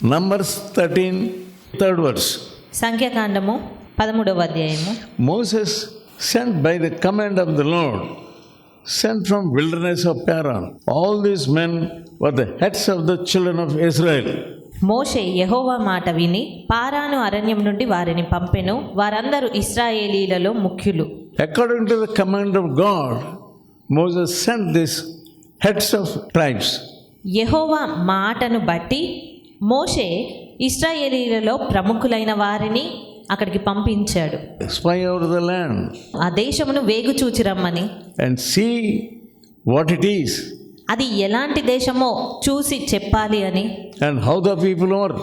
Numbers 13, third verse. సంఖ్యాకాండము 13వ అధ్యాయము. Moses sent by the command of the Lord, sent from wilderness of Paran. All these men were the heads of the children of Israel. మోషే యెహోవా మాట విని పారాను అరణ్యం నుండి వారిని పంపెను. వారందరూ ఇశ్రాయేలీలలో ముఖ్యులు. According to the command of God, Moses sent these heads of tribes. యెహోవా మాటను బట్టి మోషే ఇశ్రాయేలీలలో ప్రముఖులైన వారిని అక్కడికి పంపించాడు. Spy over the land ఆ దేశమును వేగు చూచి రమ్మని, and see what it is అది ఎలాంటి దేశమో చూసి చెప్పాలి అని, and how the people are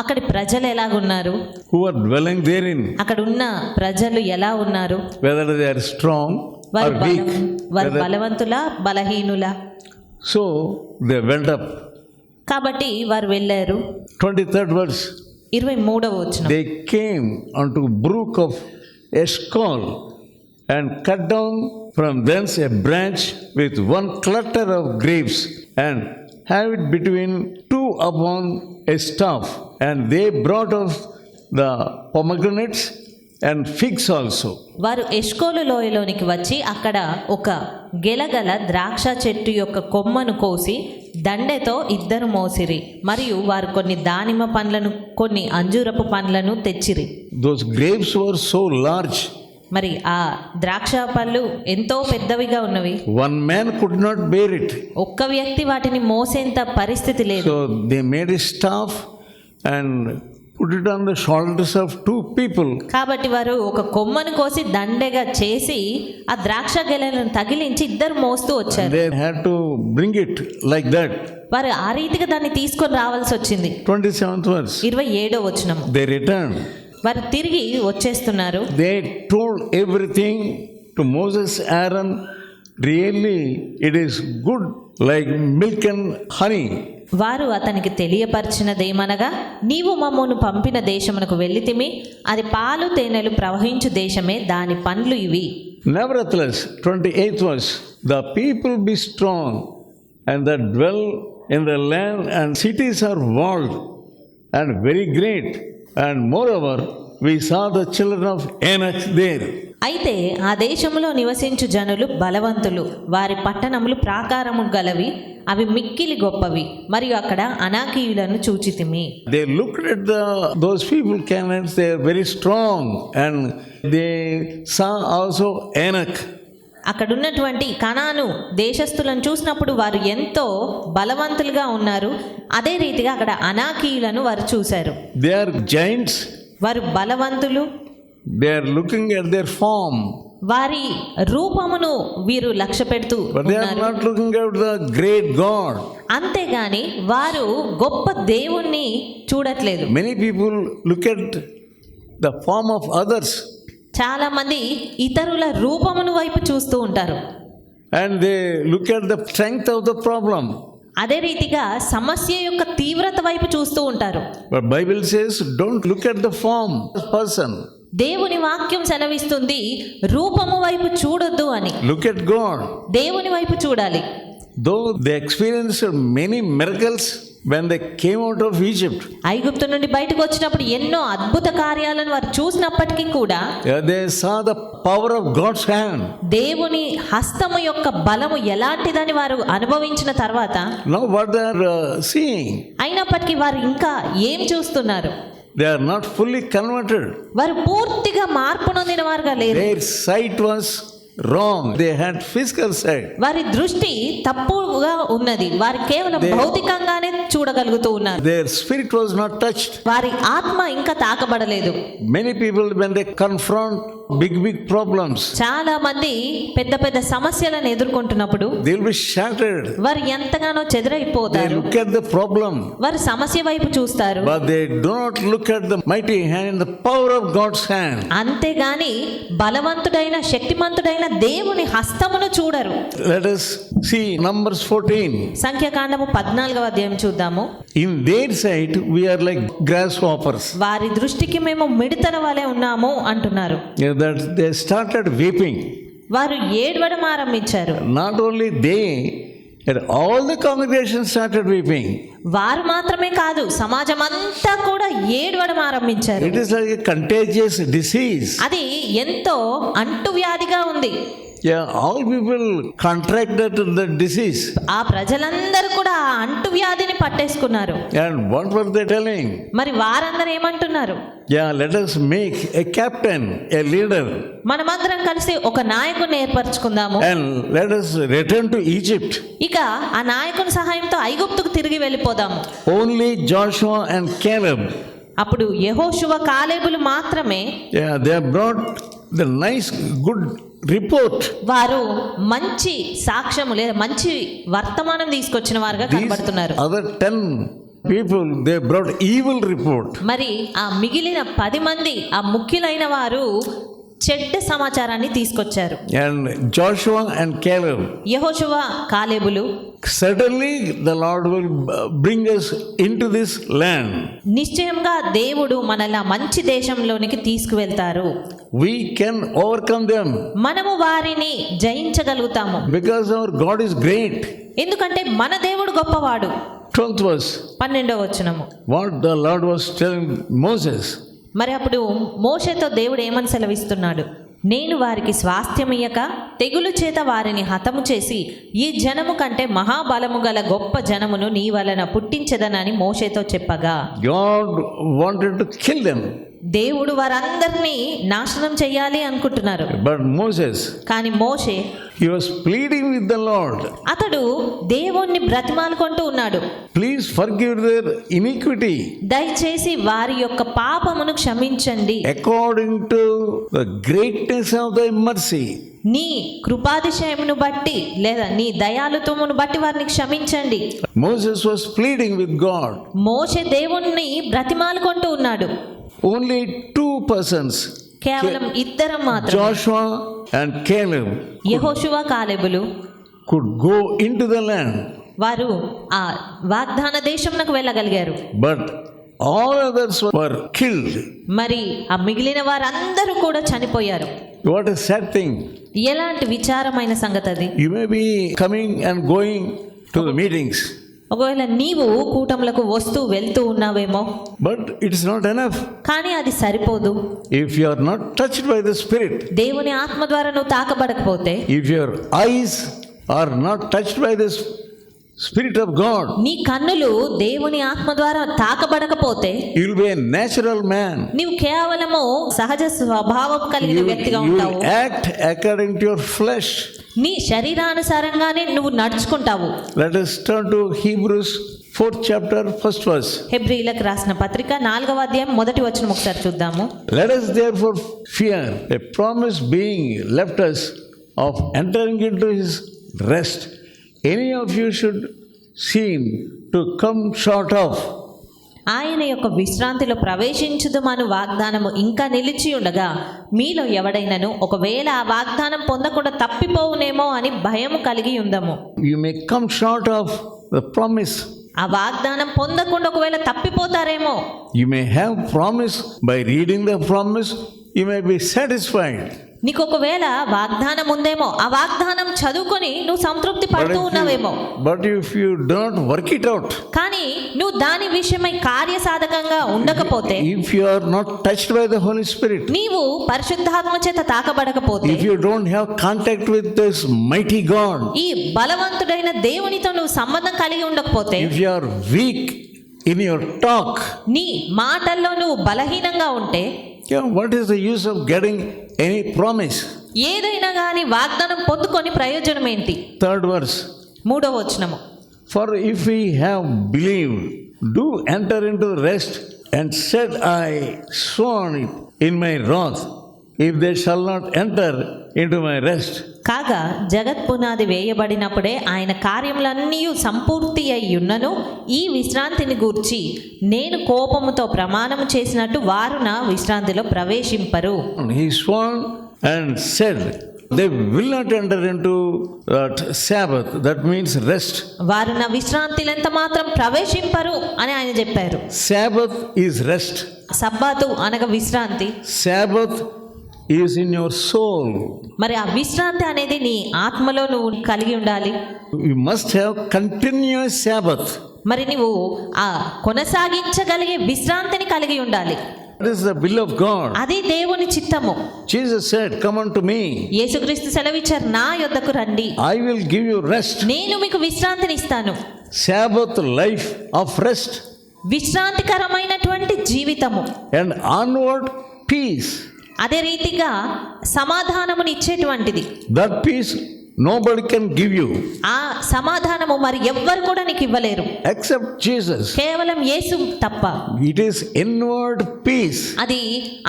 అక్కడి ప్రజలు ఎలాగున్నారు, who are dwelling therein, అక్కడ ఉన్న ప్రజలు ఎలా ఉన్నారు, whether they are strong or వారు weak. వారు బలవంతులా బలహీనులా. So they went up. కాబట్టి వారు వెళ్ళారు. 23rd verse. 23వ వచనం. They came unto brook of Eshcol and cut down from thence a branch with one cluster of grapes and have it between two upon a staff. And they brought of the pomegranates and figs also. వారు ఎష్కోలు లోయలోనికి వచ్చి అక్కడ ఒక గెలగల ద్రాక్ష చెట్టు యొక్క కొమ్మను కోసి దండెతో ఇద్దరు మోసిరి. మరియు వారు కొన్ని దానిమ్మ పండ్లను కొన్ని అంజూరపు పండ్లను తెచ్చిరి. Those grapes were so large, మరి ఆ ద్రాక్ష పళ్ళు ఎంతో పెద్దవిగా ఉన్నవి. one man could not bear it. ఒక్క వ్యక్తి వాటిని మోసేంత పరిస్థితి లేదు. So they made a staff and put it on the shoulders of two people. కాబట్టి వారు ఒక కొమ్మను కోసి దండెగా చేసి ఆ ద్రాక్ష గెలను తగిలించి ఇద్దరు మోస్తూ వచ్చారు. They had to bring it like that. వారు ఆ రీతిగా దాన్ని తీసుకొని రావాల్సి వచ్చింది. 27th verse. 27వ వచనం. They returned. వారు తిరిగి వచ్చేస్తున్నారు. They told everything to Moses, Aaron. Really, it is good like milk and honey. వారు అతనికి తెలియపరిచినదేమనగా, నీవు మమ్మను పంపిన దేశమునకు వెళ్ళితిమి, అది పాలు తేనెలు ప్రవహించు దేశమే, దాని పండ్లు ఇవి. Nevertheless, 28th verse. The people be strong and that dwell in the land, and cities are walled and very great. And moreover, we saw the children of Anak there. అయితే ఆ దేశములో నివసించు జనులు బలవంతులు, వారి పట్టణములు ప్రాకారము గలవి, అవి మిక్కిలి గొప్పవి. మరియు అక్కడ అనాకీయులను చూచితిమి. They looked at those people, Canaanites, they are very strong, and they saw also Anak. అక్కడున్నటువంటి కనాను దేశస్థులను చూసినప్పుడు వారు ఎంతో బలవంతులుగా ఉన్నారు. అదే రీతిగా అక్కడ అనాకీయులను వారు చూశారు. They are giants. వారు బలవంతులు. They are looking at their form, వారి రూపమును వీరు లక్ష్య పెడుతూ but they are ఉన్నారు. not looking at the great God. అంతేగాని వారు గొప్ప దేవుణ్ణి చూడట్లేదు. Many people look at the form of others, చాలా మంది ఇతరుల రూపమును వైపు చూస్తూ ఉంటారు. and they look at the strength of the problem. అదే రీతిగా సమస్య యొక్క తీవ్రత వైపు చూస్తూ ఉంటారు. But Bible says, don't look at the form of the person. దేవుని వాక్యం సెలవిస్తుంది, రూపము వైపు చూడొద్దు అని. Look at God. దేవుని వైపు చూడాలి. Though they experienced many miracles when they came out of Egypt, ఐగుప్తు నుండి బయటకు వచ్చినప్పుడు ఎన్నో అద్భుత కార్యాలను వారు చూసినప్పటికీ కూడా they saw the power of God's hand. దేవుని హస్తము యొక్క బలము ఎలాంటిదని వారు అనుభవించిన తర్వాత, Now what they are seeing, అయినప్పటికీ వారు ఇంకా ఏం చూస్తున్నారు? they are not fully converted. వారు పూర్తిగా మార్పు నొందిన వారుగా లేరు. Their sight was wrong. They had physical sight. వారి దృష్టి తప్పుగా ఉన్నది. వారు కేవలం భౌతికంగానే చూడగలుగుతూ ఉన్నారు. Their spirit was not touched. వారి ఆత్మ ఇంకా తాకబడలేదు. Many people, when they confront big problems, చాలా మంది పెద్ద పెద్ద సమస్యలను ఎదుర్కొంటున్నప్పుడు they will be shattered. వారు ఎంతగానో They చెదరైపోతారు. look at the problem, వారు సమస్య వైపు చూస్తారు, but they do not look at the mighty hand, the power of God's hand. అంతేగాని బలవంతుడైన శక్తిమంతుడైన దేవుని హస్తమును చూడరు. Let us see Numbers 14. సంఖ్యాకాండము 14వ అధ్యాయం చూద్దాము. In their sight we are like grasshoppers. వారి దృష్టికి మేము మిడతల వలె ఉన్నాము అంటున్నారు. That they started weeping. వారు ఏడవడం ఆరంభించారు. Not only they, And all the congregation started weeping. వారు మాత్రమే కాదు, సమాజం అంతా కూడా ఏడవడం ఆరంభించారు. It is like a contagious disease. అది ఎంతో అంటువ్యాధిగా ఉంది. Yeah, all people contracted the disease. ఆ ప్రజలందరూ కూడా ఆ అంటువ్యాధిని పట్టేసుకున్నారు. And what were they telling? మరి వారందరూ ఏమంటున్నారు? Yeah, let us make a captain, a leader, మనమందరం కలిసి ఒక నాయకుడిని ఏర్పరచుకుందాము. and let us return to Egypt. ఇక ఆ నాయకుని సహాయంతో ఐగుప్తుకు తిరిగి వెళ్ళిపోదాము. Only Joshua and Caleb. అప్పుడు యెహోషువ కాలేబులు మాత్రమే Yeah, they brought the nice, good report. వారు మంచి సాక్ష్యము లేదా మంచి వర్తమానం తీసుకొచ్చిన వారుగా These కనబడుతున్నారు. other 10 people, they brought evil report. మరి ఆ మిగిలిన 10 మంది ఆ ముఖ్యులైన వారు చెడ్డ సమాచారాన్ని తీసుకొచ్చారు. And Joshua and Caleb, యెహోషువ కాలేబులు certainly the Lord will bring us into this land. నిశ్చయంగా దేవుడు మనల్ని మంచి దేశంలోనికి తీసుకువెళ్తారు. We can overcome them మనము వారిని జయించగలుగుతాము. because our God is great. ఎందుకంటే మన దేవుడు గొప్పవాడు. 12th verse, 12వ వచనము. what the Lord was telling Moses. మరి అప్పుడు మోషేతో దేవుడు ఏమని సెలవిస్తున్నాడు? నేను వారికి స్వాస్థ్యమియ్యక తెగులు చేత వారిని హతము చేసి ఈ జనము కంటే మహాబలము గల గొప్ప జనమును నీ వలన పుట్టించదనని మోషేతో చెప్పగా, God wanted to kill them, దేవుడు వారందరినీ నాశనం చెయ్యాలి అనుకుంటున్నారు. but Moses, కానీ మోషే he was pleading with the Lord, అతడు దేవుణ్ణి బ్రతిమాలుకుంటూ ఉన్నాడు. please forgive their iniquity దయచేసి వారి యొక్క పాపమును క్షమించండి, according to the greatness of thy mercy. నీ కృపాతిశయమును బట్టి లేదా నీ దయాళుత్వమును బట్టి వారిని క్షమించండి. Moses was pleading with God. మోషే దేవుణ్ణి బ్రతిమాలుకుంటూ ఉన్నాడు. Only 2 persons, కేవలం ఇద్దరం మాత్రం, Joshua and Caleb, యెహోషువ కాలేబులు could go into the land, వారు ఆ వాగ్దాన దేశంనకు వెళ్ళగలిగారు. but all others were killed. మరి ఆ మిగిలిన వారందరూ కూడా చనిపోయారు. What a sad thing. ఎలాంటి విచారమైన సంగతి అది. You may be coming and going to the meetings, ఒకవేళ నీవు కూటములకు వస్తూ వెళ్తూ ఉన్నావేమో, but it is not enough. కానీ అది సరిపోదు. If you are not touched by the Spirit, దేవుని ఆత్మ ద్వారా నువ్వు తాకబడకపోతే, if your eyes are not touched by the Spirit of God, నీ కన్నులు దేవుని ఆత్మ ద్వారా తాకబడకపోతే, you will be a natural man. నీవు కేవలము సహజ స్వభావం కలిగిన వ్యక్తిగా You ఉంటావు. will act according to your flesh. నీ శరీరానుసారంగానే నువ్వు నడుచుకుంటావు. Let us turn to Hebrews 4th chapter 1st verse. హెబ్రీయులకు రాసిన పత్రిక 4వ అధ్యాయం 1వ వచనం ఒకసారి చూద్దాము. Let us therefore fear a promise being left us of entering into his rest. Any of you should seem to come short of. ఆయన యొక్క విశ్రాంతిలో ప్రవేశించుదుమను వాగ్దానము ఇంకా నిలిచి ఉండగా మీలో ఎవడైనను ఒకవేళ ఆ వాగ్దానం పొందకుండా తప్పిపోవునేమో అని భయము కలిగి ఉందము. You may come short of the promise. ఆ వాగ్దానం పొందకుండా ఒకవేళ తప్పిపోతారేమో. You may have promise. By reading the promise, you may be satisfied. నీకు ఒకవేళ వాగ్దానం ఉందేమో, ఆ వాగ్దానం చదువుకొని నువ్వు సంతృప్తి పడుతూ ఉన్నావేమో. But if you don't work it out, కానీ నువ్వు దాని విషయమై కార్యసాధకంగా ఉండకపోతే, if you are not touched by the Holy Spirit, నీవు పరిశుద్ధాత్మ చేత తాకబడకపోతే, if you don't have contact with this mighty God, ఈ బలవంతుడైన దేవునితో నువ్వు సంబంధం కలిగి ఉండకపోతే, if you are weak in your talk, నీ మాటల్లో నువ్వు బలహీనంగా ఉంటే, what is the use of getting any promise? ఏదైనా కానీ వాగ్దానం పొందుకొని ప్రయోజనం ఏంటి? 3rd verse. 3వ వచనము. For if we have believed, do enter into the rest, and said, I sworn it in my wrath, if they shall not enter into my rest. కాగా జగత్పునాది వేయబడినప్పుడే ఆయన కార్యములన్నీ సంపూర్తి అయి ఉన్నను ఈ విశ్రాంతిని గూర్చి నేను కోపముతో ప్రమాణము చేసినట్టు వారు నా విశ్రాంతిలో ప్రవేశింపరు. He swore and said, they will not enter into that Sabbath, that means rest. వారు నా విశ్రాంతిలో ఎంత మాత్రం ప్రవేశింపరు అని ఆయన చెప్పారు. Sabbath is rest. సబ్బాతు అనగా విశ్రాంతి. Sabbath is in your soul. మరి ఆ విశ్రాంతి అనేది నీ ఆత్మలో నువ్వు కలిగి ఉండాలి. You must have continuous Sabbath. మరి నువ్వు ఆ కొనసాగించగలిగే విశ్రాంతిని కలిగి ఉండాలి. That is the will of God. అది దేవుని చిత్తము. Jesus said, "Come unto me. యేసుక్రీస్తు సెలవిచ్చారు, నా యొద్దకు రండి, I will give you rest." నేను మీకు విశ్రాంతిని ఇస్తాను. Sabbath life of rest విశ్రాంతికరమైనటువంటి జీవితము and onward peace. అదే రీతిగా సమాధానముని ఇచ్చేటువంటిది. That peace nobody can give you ఆ సమాధానము మరి ఎవ్వరు కూడా నీకు ఇవ్వలేరు except Jesus. కేవలం యేసు తప్ప. It is inward peace. అది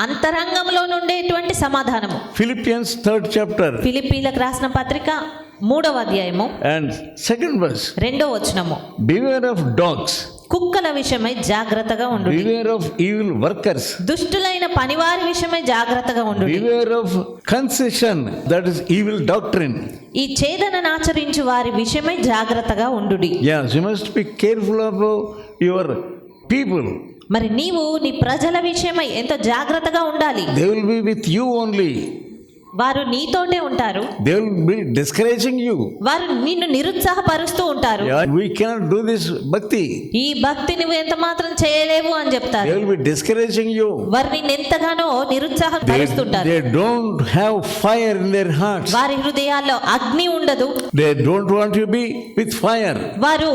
అంతరంగంలో నుండేటువంటి సమాధానము. Philippians 3rd chapter ఫిలిప్పీలకు రాసిన పత్రిక 3వ అధ్యాయము and 2nd verse. 2వ వచనము. Beware of dogs. కుక్కల విషయమై జాగ్రత్తగా ఉండు. Beware of evil workers. దుష్టులైన పనివారి విషయమై జాగ్రత్తగా ఉండు. Beware of concession, that is evil doctrine. ఈ ఛేదనను ఆచరించు వారి విషయమై జాగ్రత్తగా ఉండు. Yes, you must be careful about your people. మరి నీవు నీ ప్రజల విషయమై ఎంతో జాగ్రత్తగా ఉండాలి. They will be with you only. వారు నీతోనే ఉంటారు. They will be discouraging you. వారు నిన్ను నిరుత్సాహపరుస్తూ ఉంటారు. Yeah, we cannot do this bhakti. ఈ భక్తి నువ్వు ఎంత మాత్రం చేయలేవు అని చెప్తారు. They will be discouraging you. వారు నిన్ను ఎంతగానో నిరుత్సాహం పరుస్తుంటారు. They don't have fire in their hearts. వారి హృదయాల్లో అగ్ని ఉండదు. They don't want you to be with fire. వారు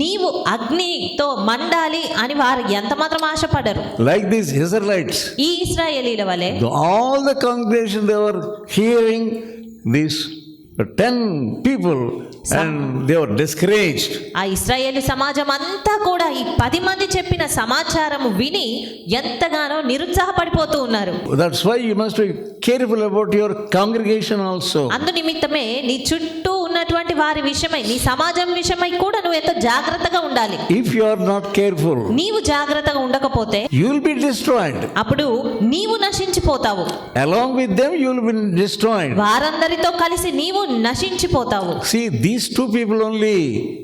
నీవు అగ్నితో మండాలి అని వారు ఎంత మాత్రం ఆశపడరు. Like these Israelites. ఈ ఇశ్రాయేలీల వలె All the congregation, they were hearing these 10 people and they were discouraged. ఆ ఇశ్రాయేలు సమాజం అంతా కూడా ఈ 10 మంది చెప్పిన సమాచారము విని ఎంతగానో నిరుత్సాహపడిపోతూ ఉన్నారు. That's why you must be careful about your congregation also. అందు నిమిత్తమే నీ చుట్టూ ఉన్నటువంటి వారి విషయమై నీ సమాజం విషయమై కూడా నువ్వు ఎంతో జాగ్రత్తగా ఉండాలి. If you are not careful, నీవు జాగ్రత్తగా ఉండకపోతే you will be destroyed. అప్పుడు నీవు నశించిపోతావు. Along with them you will be destroyed. వారందరితో కలిసి నీవు నశించిపోతావు. See, these two people only,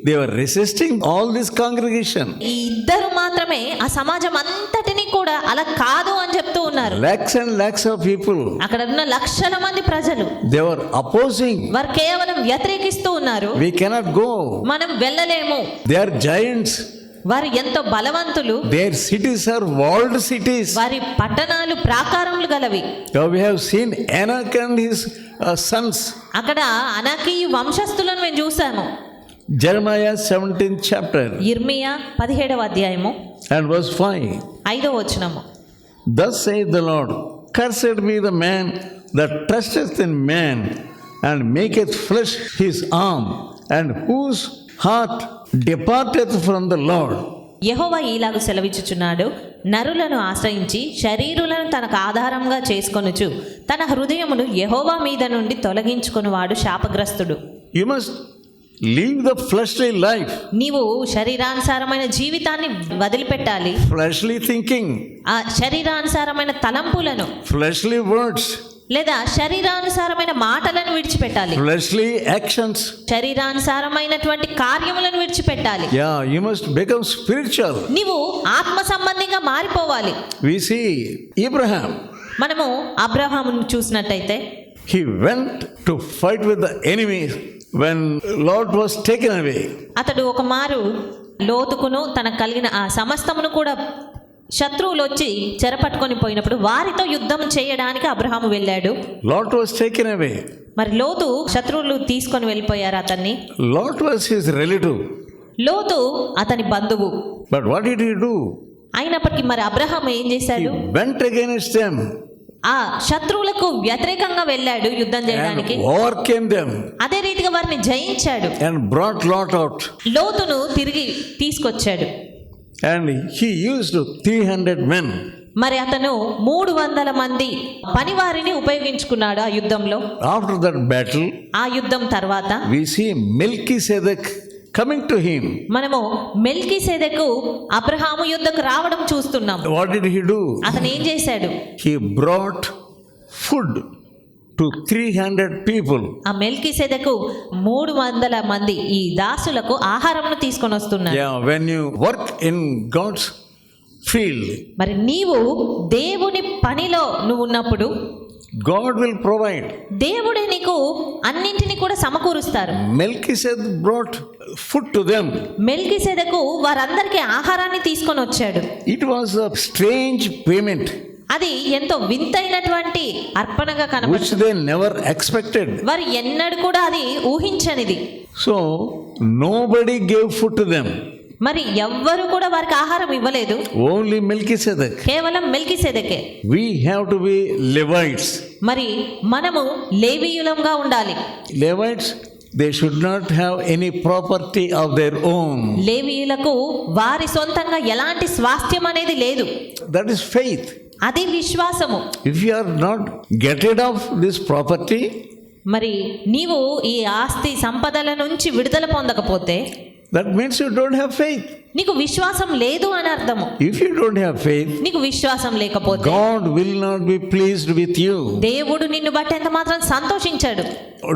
they were resisting all this congregation. ఈ ఇద్దరు మాత్రమే ఆ సమాజం అంతటిని కూడా అలా కాదు అని చెప్తూ ఉన్నారు. Lakhs and lakhs of people, అక్కడ ఉన్న లక్షల మంది ప్రజలు they were opposing. వారు కేవలం వ్యతిరేకిస్తూ ఉన్నారు. We cannot go. మనం వెళ్ళలేము. They are giants. వారు ఎంతో బలవంతులు. Their cities are walled cities. వారి పట్టణాలు ప్రాకారములు గలవి. Now we have seen Anak and his sons. అక్కడ అనాకీ వంశస్థులను మేము చూసాము. Jeremiah 17th chapter ఇర్మియా 17వ అధ్యాయము and verse 5. 5వ వచనము. Thus saith the Lord, cursed be the man that trusteth in man and maketh flesh his arm, and whose heart departeth from the Lord. యెహోవా ఈలాగు సెలవిచ్చుచున్నాడు, నరులను ఆశ్రయించి శరీరులను తనకు ఆధారంగా చేసుకొనుచు తన హృదయమును యెహోవా మీద నుండి తొలగించుకొనువాడు శాపగ్రస్తుడు. You must leave the fleshly life, నీవు శరీరానుసారమైన జీవితాన్ని వదిలిపెట్టాలి. fleshly thinking, ఆ శరీరానుసారమైన తలంపులను fleshly words, లేదా శరీరానుసారమైన మాటలను విడిచిపెట్టాలి. fleshly actions. శరీరానుసారమైనటువంటి కార్యములను విడిచిపెట్టాలి. Yeah, you must become spiritual. నీవు ఆత్మ సంబంధిగా మారిపోవాలి. We see Abraham, మనము అబ్రహామును చూసినట్టయితే he went to fight with the enemy when Lot was taken away. అతడు ఒక మారు లోతుకును తనకు కలిగిన ఆ సమస్తమును కూడా శత్రువులు వచ్చి చెరపట్టుకొని పోయినప్పుడు వారితో యుద్ధం చేయడానికి అబ్రహాము వెళ్ళాడు. Lot was taken away. మరి లోతు శత్రువులు తీసుకొని వెళ్ళిపోయారు అతన్ని. Lot was his relative. లోతు అతని బంధువు. But what did he do? అయినప్పటికీ మరి అబ్రహాము ఏం He చేశాడు? went against them ఆ శత్రువులకు వ్యతిరేకంగా వెళ్ళాడు యుద్ధం చేయడానికి. and overcame them అదే రీతిగా వారిని జయించాడు. and brought Lot out. లోతును తిరిగి తీసుకొచ్చాడు. And he used 300 men. మరి అతను 300 మంది పనివారిని ఉపయోగించుకున్నాడు ఆ యుద్ధంలో. After that battle, ఆ యుద్ధం తర్వాత we see Melchizedek coming to him. మనము మెల్కీసెదెకు అబ్రహాము యుద్ధకు రావడం చూస్తున్నాం. What did he do? అతను ఏం చేశాడు? He brought food to 300 people. ఆ మెల్కీసెదెకు 300 మంది ఈ దాసులకు ఆహారంను తీసుకొని వస్తున్నాడు. Yeah, when you work in God's field, మరి నీవు దేవుని పనిలో నువ్వు ఉన్నప్పుడు God will provide. దేవుడే నీకు అన్నింటినీ కూడా సమకూరుస్తారు. Melchizedek brought food to them. మెల్కీసెదెకు వారందరికీ ఆహారాన్ని తీసుకొని వచ్చాడు. It was a strange payment అది ఎంతో వింతైనటువంటి అర్పణగా which కనబడుతుంది. they never expected. వారు ఎన్నడూ కూడా అది ఊహించనిది. So nobody gave food to them. మరి ఎవ్వరు కూడా వారికి ఆహారం ఇవ్వలేదు. Only Melchizedek. కేవలం మెల్కీసెదెకే. We have to be Levites. మరి మనము లేవీయులంగా ఉండాలి. Levites, they should not have any property of their own. లేవీయులకు వారి సొంతంగా ఎలాంటి స్వాస్థ్యం అనేది లేదు. That is faith. అది విశ్వాసము. If you are not get rid of this property, మరి నీవు ఈ ఆస్తి సంపదల నుంచి విడుదల పొందకపోతే that means you don't have faith. నీకు విశ్వాసం లేదు అని అర్థము. If you don't have faith, నీకు విశ్వాసం లేకపోతే God will not be pleased with you. దేవుడు నిన్ను బట్టి ఎంత మాత్రం సంతోషించాడు.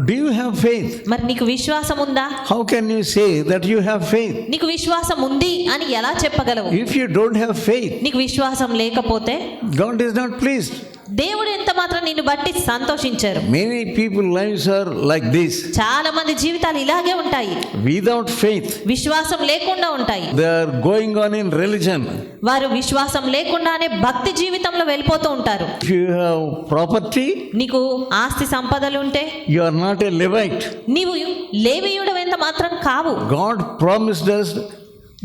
Do you have faith? మరి నీకు విశ్వాసం ఉందా? How can you say that you have faith? నీకు విశ్వాసం ఉంది అని ఎలా చెప్పగలవు? If you don't have faith, నీకు విశ్వాసం లేకపోతే God is not pleased. దేవుడు ఎంత మాత్రం నిన్ను బట్టి సంతోషించారు. Many people lives are like this. చాలా మంది జీవితాలు ఇలాగే ఉంటాయి. Without faith, విశ్వాసం లేకుండా ఉంటాయి. they are going on in religion. వారు విశ్వాసం లేకుండానే భక్తి జీవితంలో వెళ్ళిపోతూ ఉంటారు. If you have property, నీకు ఆస్తి సంపదలు ఉంటే you are not a Levite. నీవు లేవీయుడు ఎంత మాత్రం కావు. God promised us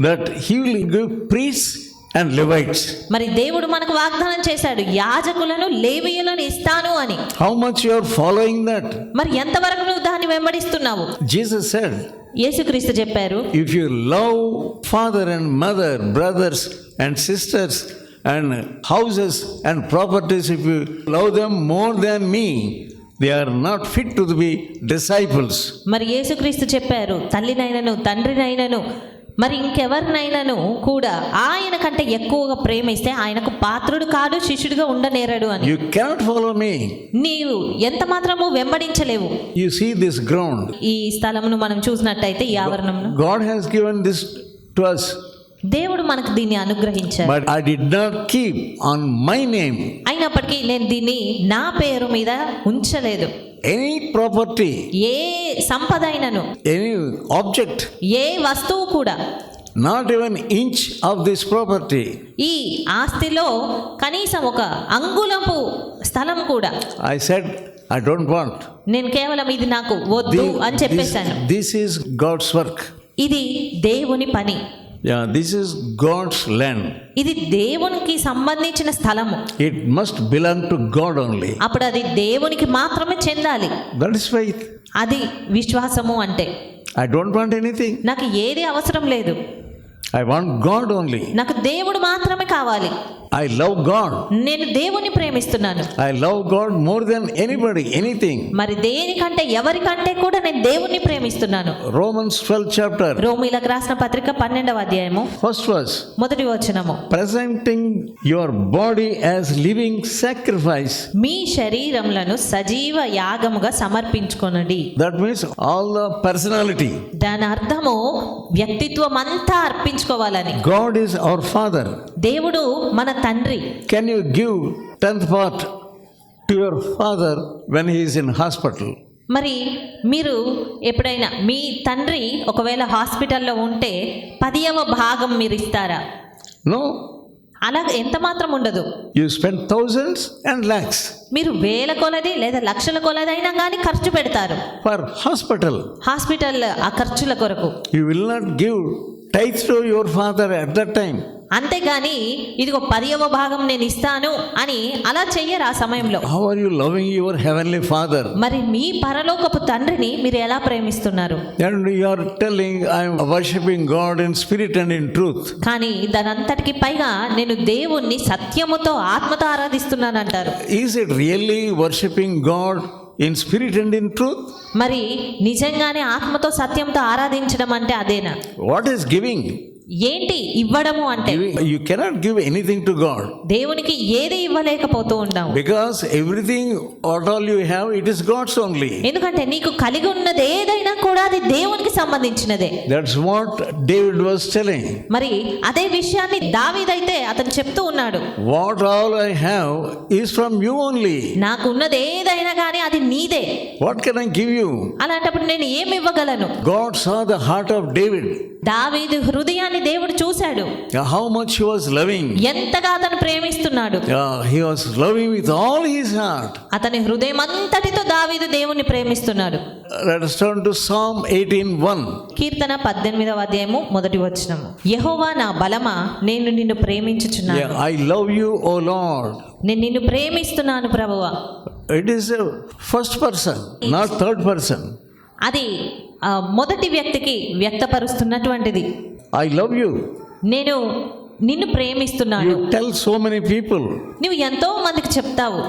that He will give priests and Levites. మరి దేవుడు మనకు వాగ్దానం చేశాడు, యాజకులను లేవీయులను ఇస్తాను అని. How much you are following that? మరి ఎంతవరకు నువ్వు దాన్ని వెంబడిస్తున్నావు? Jesus said, యేసుక్రీస్తు చెప్పారు, if you love father and mother, brothers and sisters and houses and properties, if you love them more than me, they are not fit to be disciples. మరి యేసుక్రీస్తు చెప్పారు, తల్లినైనను తండ్రినైనను మరి ఇంకెవరినైనాను కూడా ఆయన కంటే ఎక్కువగా ప్రేమిస్తే ఆయనకు పాత్రుడు కాడు, శిష్యుడిగా ఉండనేరడు అని. You cannot follow me. నీవు ఎంత మాత్రము వెంబడించలేవు. You see this ground. ఈ స్థలమును మనం చూసినట్టయితే ఈ ఆవరణమును God has given this to us. దేవుడు మనకు దీన్ని అనుగ్రహించారు. But I did not keep on my name అయినప్పటికీ నేను దీన్ని నా పేరు మీద ఉంచలేదు. any property, ఏ సంపద అయినను, any object, ఏ వస్తువు కూడా, not even inch of this property. ఈ ఆస్తిలో కనీసం ఒక అంగుళపు స్థలం కూడా. I said, I don't want. నేను కేవలం ఇది నాకు వద్దు అని చెప్పేశాను. This is God's work. ఇది దేవుని పని. Yeah, this is God's land. ఇది దేవునికి సంబంధించిన స్థలము. It must belong to God only. అప్పుడు అది దేవునికి మాత్రమే చెందాలి. That is faith. అది విశ్వాసము అంటే. I don't want anything. నాకు ఏది అవసరం లేదు, I want God only. నాకు దేవుడు మాత్రమే కావాలి. I love God. నేను దేవుని ప్రేమిస్తున్నాను. I love God more than anybody, anything. మరి దేనికంటే ఎవరికంటే కూడా నేను దేవుణ్ణి ప్రేమిస్తున్నాను. Romans 12th chapter, రోమీలకు రాసిన పత్రిక 12వ అధ్యాయము first verse. మొదటి వచనము, Presenting your body as living sacrifice. మీ శరీరములను సజీవ యాగముగా సమర్పించుకొనండి. That means all the personality. దాని అర్థము వ్యక్తిత్వం అంతా అర్పించుకోవాలని. God is our Father. దేవుడు మన తండ్రి. Can you give 10th part to your father when he is in hospital? మరి మీరు ఎప్పుడైనా మీ తండ్రి ఒకవేళ హాస్పిటల్లో ఉంటే 10వ భాగం మీరు ఇస్తారా? No. అలా ఎంత మాత్రం ఉండదు. You spend thousands and lakhs మీరు వేల కొలది లేదా లక్షల కొలది అయినా కానీ ఖర్చు పెడతారు for hospital. హాస్పిటల్ ఆ ఖర్చుల కొరకు. You will not give tithes to your father at that time. అంతేగాని ఇదిగో 10వ భాగం నేను ఇస్తాను అని అలా చెయ్యరు ఆ సమయంలో. How are you loving your heavenly father? మరి మీ పరలోకపు తండ్రిని మీరు ఎలా ప్రేమిస్తున్నారు? And you are telling, I am worshipping God in spirit and in truth. కానీ దానంతటికి పైగా నేను దేవుణ్ణి సత్యముతో ఆత్మతో ఆరాధిస్తున్నాను అంటారు. Is it really worshipping God in spirit and in truth? మరి నిజంగానే ఆత్మతో సత్యంతో ఆరాధించడం అంటే అదేనా? What is giving? ఏంటి ఇవ్వడము అంటే? You cannot give anything to God దేవునికి ఏది ఇవ్వలేకపోతూ ఉన్నావు. because everything, what all you have, it is God's only. ఎందుకంటే నీకు కలిగి ఉన్నది ఏదైనా కూడా అది దేవునికి సంబంధించినదే. That's what David was telling. మరి అదే విషయాన్ని దావీదైతే అతను చెప్తూ ఉన్నాడు. What all I have is from you only. నాకు ఉన్నది ఏదైనా కానీ అది నీదే. What can I give you? అలాంటప్పుడు నేను ఏమి ఇవ్వగలను? God saw the heart of David. దావీదు హృదయాన్ని దేవుడు చూశాడు. How much he was loving. ఎంతగా అతను ప్రేమిస్తున్నాడు. He was loving with all his heart. అతని హృదయం అంతటితో దావీదు దేవుణ్ణి ప్రేమిస్తున్నాడు. Let us turn to Psalm 18:1. కీర్తన 18వ అధ్యాయము మొదటి వచనము. యెహోవా నా బలమా, నేను నిన్ను ప్రేమించుచున్నాను. I love you, O Lord. నేను నిన్ను ప్రేమిస్తున్నాను ప్రభువా. It is a first person, not third person. అది మొదటి వ్యక్తికి వ్యక్తపరుస్తున్నటువంటిది. I love you. నేను నిన్ను ప్రేమిస్తున్నాను. You tell so many people. నువ్వు ఎంతో మందికి చెప్తావు.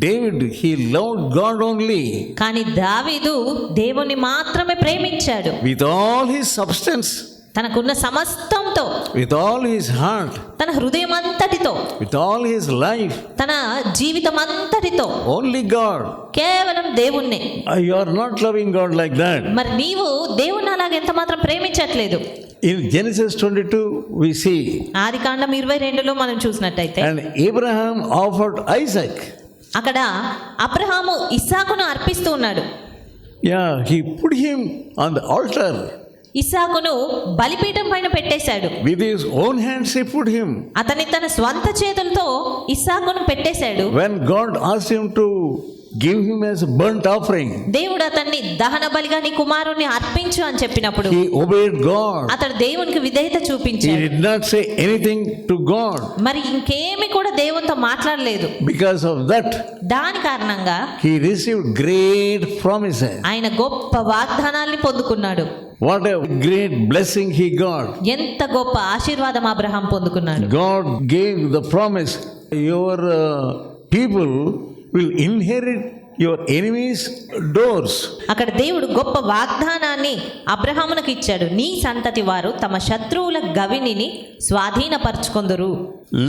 David, he loved God only. కానీ దావీదు దేవుని మాత్రమే ప్రేమించాడు. With all his substance. తనకున్న సమస్తంతో, with all his heart, తన హృదయం అంతటితో, with all his life, తన జీవితం అంతటితో, only God. కేవలం దేవుణ్ణి. You are not loving God like that. మరి నీవు దేవుణ్ణి అలాగే ఎంత మాత్రం ప్రేమించట్లేదు. In Genesis 22 we see, ఆదికాండం 22లో మనం చూసినట్టయితే, and Abraham offered Isaac. అక్కడ అబ్రహాము ఇస్సాకును అర్పిస్తూ ఉన్నాడు. He put him on the altar. ఇస్సాకును బలిపీఠం పైన పెట్టేశాడు. With his own hands he put him. అతని తన స్వంత చేతులతో ఇస్సాకును పెట్టేశాడు. When God asked him to give him as a burnt offering, దేవుడు అతన్ని దహన బలిగా నీ కుమారుణ్ణి అర్పించు అని చెప్పినప్పుడు he obeyed God. అతడు దేవునికి విధేయత He చూపించాడు. did not say anything to God. మరి ఇంకేమి కూడా దేవునితో మాట్లాడలేదు. Because of that, దాని కారణంగా he received great promises. ఆయన గొప్ప వాగ్దానాల్ని పొందుకున్నాడు. What a great blessing he got. ఎంత గొప్ప ఆశీర్వాదం అబ్రహాం పొందుకున్నాడు. God gave the promise, your people will inherit your enemies' doors. అక్కడ దేవుడు గొప్ప వాగ్దానాన్ని అబ్రహామునకు ఇచ్చాడు. నీ సంతతి వారు తమ శత్రువుల గవినిని స్వాధీనపరచుకొందురు.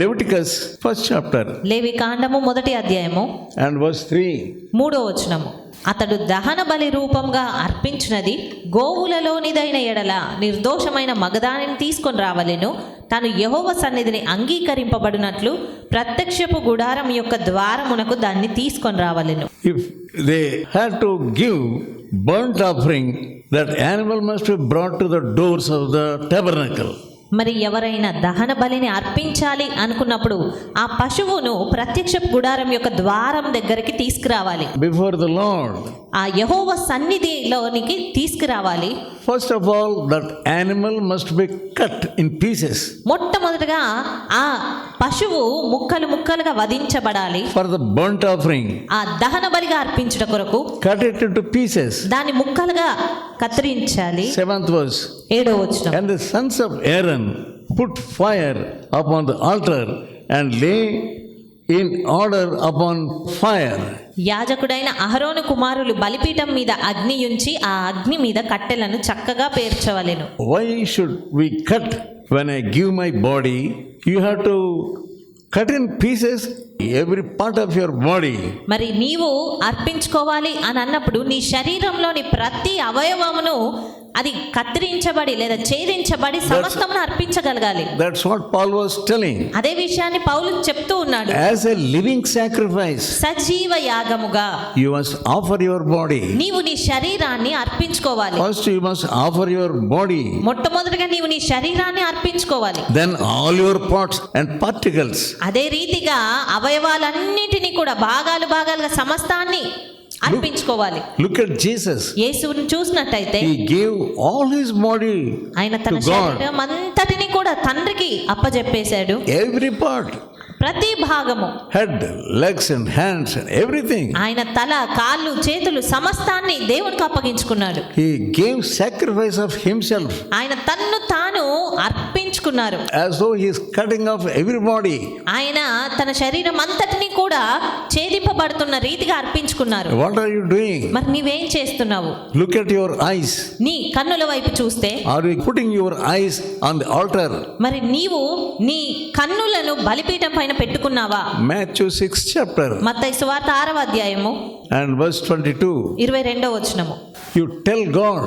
Leviticus 1st chapter లేవి కాండము 1వ అధ్యాయము and verse 3. 3వ వచనము. అతడు దహన బలి రూపంగా అర్పించినది గోవులలోనిదైన ఎడల నిర్దోషమైన మగదానిని తీసుకొని రావలెను. తాను యెహోవా సన్నిధిని అంగీకరింపబడినట్లు ప్రత్యక్షపు గుడారం యొక్క ద్వారమునకు దాన్ని తీసుకొని రావలెను. If they had to give burnt offering, that animal must be brought to the doors of the tabernacle. మరి ఎవరైనా దహన బలిని అర్పించాలి అనుకున్నప్పుడు ఆ పశువును ప్రత్యక్ష గుడారం యొక్క ద్వారం దగ్గరికి తీసుకురావాలి. Before the Lord. ఆ యెహోవా సన్నిధిలోనికి తీసుకురావాలి. First of all, that animal must be cut in pieces. మొట్టమొదటగా ఆ పశువు ముక్కలు ముక్కలుగా వధించబడాలి. For the burnt offering. ఆ దహన బలిగా అర్పించుట కొరకు Cut it into pieces. దాన్ని ముక్కలుగా కత్తిరించాలి. 7th verse. 7వ వచనం. And the sons of Aaron put fire upon the altar and lay in order upon fire. యాజకుడైన అహరోను కుమారులు బలిపీఠం మీద అగ్ని ఉంచి ఆ అగ్ని మీద కట్టెలను చక్కగా పేర్చవలెను. Why should we cut? When I give my body, you have to cut in pieces every part of your body. మరి నీవు అర్పించుకోవాలి అని అన్నప్పుడు నీ శరీరంలోని ప్రతి అవయవమును అది కత్తిరించబడి లేదా ఛేదించబడి సమస్తమును అర్పించగలగాలి. That's what Paul was telling. అదే విషయాన్ని పౌలు చెప్తూ ఉన్నాడు. As a living sacrifice, సజీవ యాగముగా you must offer your body. నీవు నీ శరీరాన్ని అర్పించుకోవాలి. First you must offer your body. మొట్టమొదటిగా నీవు నీ శరీరాన్ని అర్పించుకోవాలి. Then all your parts and particles. అదే రీతిగా అవయవాలన్నిటినీ కూడా భాగాలుగా సమస్తాన్ని అర్పించుకోవాలి. Look at Jesus. యేసుని చూసినట్టయితే He gave all his body ఆయన తన to God. శరీరం అంతటిని కూడా తండ్రికి అప్పజెప్పేశాడు. Every part. ప్రతి భాగము, head, legs and hands and everything. ఆయన తల, కాళ్ళు, చేతులు సమస్తాన్ని దేవునికి అప్పగించుకున్నాడు. He gave sacrifice of himself ఆయన తన్ను తాను అర్పించుకున్నారు. as though he is cutting off everybody. ఆయన తన శరీరం అంతటిని కూడా ఛేదింపబడుతున్న రీతిగా అర్పించుకున్నారు. What are you doing? మరి నీవేం చేస్తున్నావు? Look at your eyes. నీ కన్నుల వైపు చూస్తే, Are you putting your eyes on the altar? మరి నీవు నీ కన్నులను బలిపీఠం పైన పెట్టుకున్నావా? Matthew 6th chapter మత్తయి సువార్త 6వ అధ్యాయము and verse 22. 22వ వచనము. You tell God,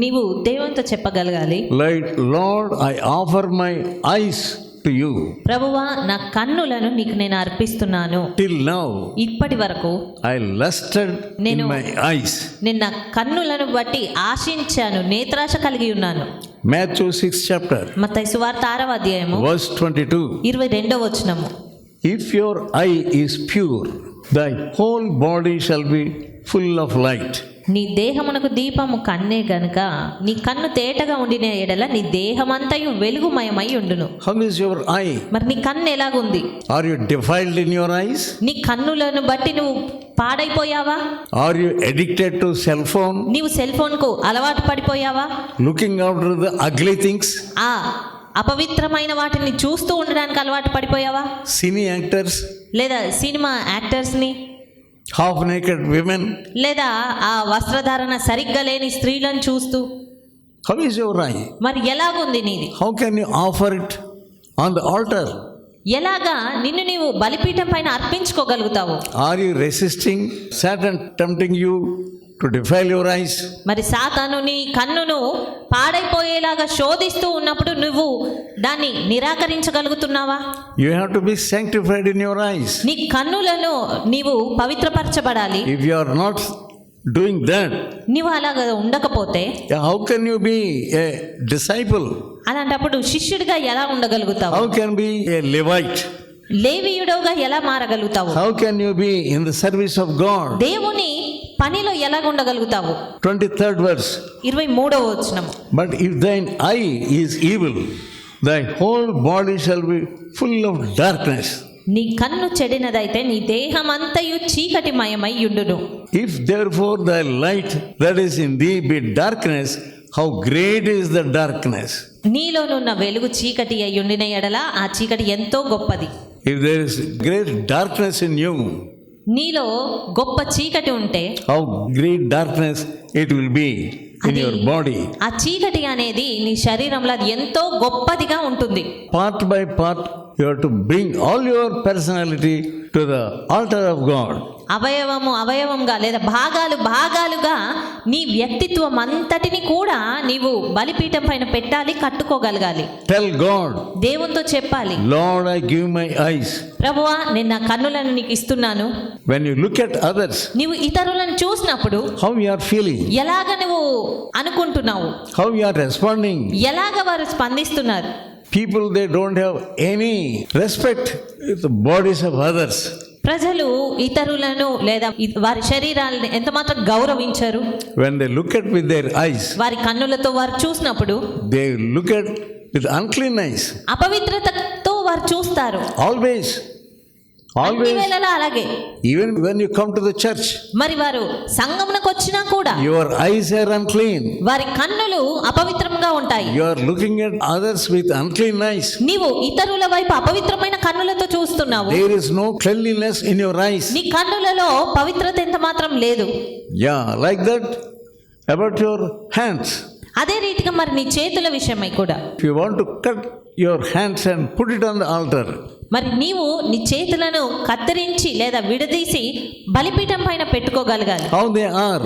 నీవు దేవునితో చెప్పగలగాలి, like, Lord, I offer my eyes to you. ప్రభువా, నా కన్నులను నీకు నేను అర్పిస్తున్నాను. Till now ఇప్పటి వరకు I lusted in my eyes. నేను నా కన్నులను బట్టి ఆశించాను, నేత్రాశ కలిగి ఉన్నాను. Matthew 6th chapter మత్తయి సువార్త 6వ అధ్యాయము verse 22. 22వ వచనము. If your eye is pure, thy whole body shall be full of light. నీ దేహమునకు దీపము కన్నే గనుక నీ కన్ను తేటగా ఉండిన ఎడల నీ దేహమంతయు వెలుగుమయమై ఉండును. How is your eye? మరి నీ కన్ను ఎలాగుంది? Are you defiled in your eyes? నీ కన్నులను బట్టి నువ్వు పాడైపోయావా? Are you addicted to cell phone? నీవు సెల్ ఫోన్ కు అలవాటు పడిపోయావా? Looking after the ugly things? ఆ అపవిత్రమైన వాటిని చూస్తూ ఉండడానికి అలవాటు పడిపోయావా? Cine actors? లేదా సినిమా యాక్టర్స్ని, Half naked women? లేదా ఆ వస్త్రధారణ సరిగ్గా లేని స్త్రీలను చూస్తూ? How is your eye? మరి ఎలాగుంది నీది? How can you offer it on the altar? ఎలాగా నిన్ను నీవు బలిపీఠం పైన అర్పించుకోగలుగుతావు? Are you resisting Satan tempting you to defile your eyes? మరి సాతాను నీ కన్నును పాడైపోయేలాగా శోధిస్తూ ఉన్నప్పుడు నువ్వు దాన్ని నిరాకరించగలుగుతున్నావా? You have to be sanctified in your eyes. నీ కన్నులను నీవు పవిత్రపరచబడాలి. If you are not doing that, నీవు అలాగా ఉండకపోతే how can you be a disciple? అలాంటప్పుడు శిష్యుడిగా ఎలా ఉండగలుగుతావు? How can be a Levite? లేవీయుడవుగా ఎలా మారగలుగుతావు? How can you be in the service of God? దేవుని పనిలో ఎలా ఉండగలుగుతావు? 23rd verse. 23వ వచనము. But if thine eye is evil, thy whole body shall be full of darkness. నీ కన్ను చెడినదైతే నీ దేహమంతయు చీకటిమయమై ఉండును. If therefore thy light that is in thee be darkness, how great is the darkness? నీలోనున్న వెలుగు చీకటి అయి ఉండిన ఎడల ఆ చీకటి ఎంతో గొప్పది. If there is great darkness in you, నీలో గొప్ప చీకటి ఉంటే how great darkness it will be in your body. ఆ చీకటి అనేది నీ శరీరంలో అది ఎంతో గొప్పదిగా ఉంటుంది. Part by part you have to bring all your personality to the altar of God. అవయవంగా లేదా భాగాలుగా నీ వ్యక్తిత్వం అంతటిని కూడా నీవు బలిపీఠం పైన పెట్టాలి, కట్టుకోగలగాలి. Tell God, దేవునితో చెప్పాలి, Lord, I give my eyes. ప్రభువా, నేను నా కన్నులను నీకు ఇస్తున్నాను. When you look at others, నీవు ఇతరులను చూసినప్పుడు how you are feeling? ఎలాగ నువ్వు అనుకుంటున్నావు? How you are responding? ఎలాగ వారు స్పందిస్తున్నారు? People, they don't have any respect with the bodies of others. ప్రజలు ఇతరులను లేదా వారి శరీరాలను ఎంత మాత్రం గౌరవించరు. When they look at with their eyes, వారి కన్నులతో వారు చూసినప్పుడు they look at with unclean eyes. అపవిత్రతతో వారు చూస్తారు. Always. అన్ని వేళలా అలాగే. Even when you come to the church, మరి వారు సంఘమునకు వచ్చినా కూడా your eyes are unclean. వారి కన్నులు అపవిత్రంగా ఉంటాయి. You are looking at others with unclean eyes. నీవు ఇతరుల వైపు అపవిత్రమైన కన్నులతో చూస్తున్నావు. There is no cleanliness in your eyes. నీ కన్నులలో పవిత్రత ఎంత మాత్రం లేదు. Yeah, like that about your hands. అదే రీతిగా మరి నీ చేతుల విషయమై కూడా, If you want to cut your hands and put it on the altar, మరి నీవు నీ చేతులను కత్తిరించి లేదా విడదీసి బలిపీఠం పైన పెట్టుకోగలగాలి. how they are?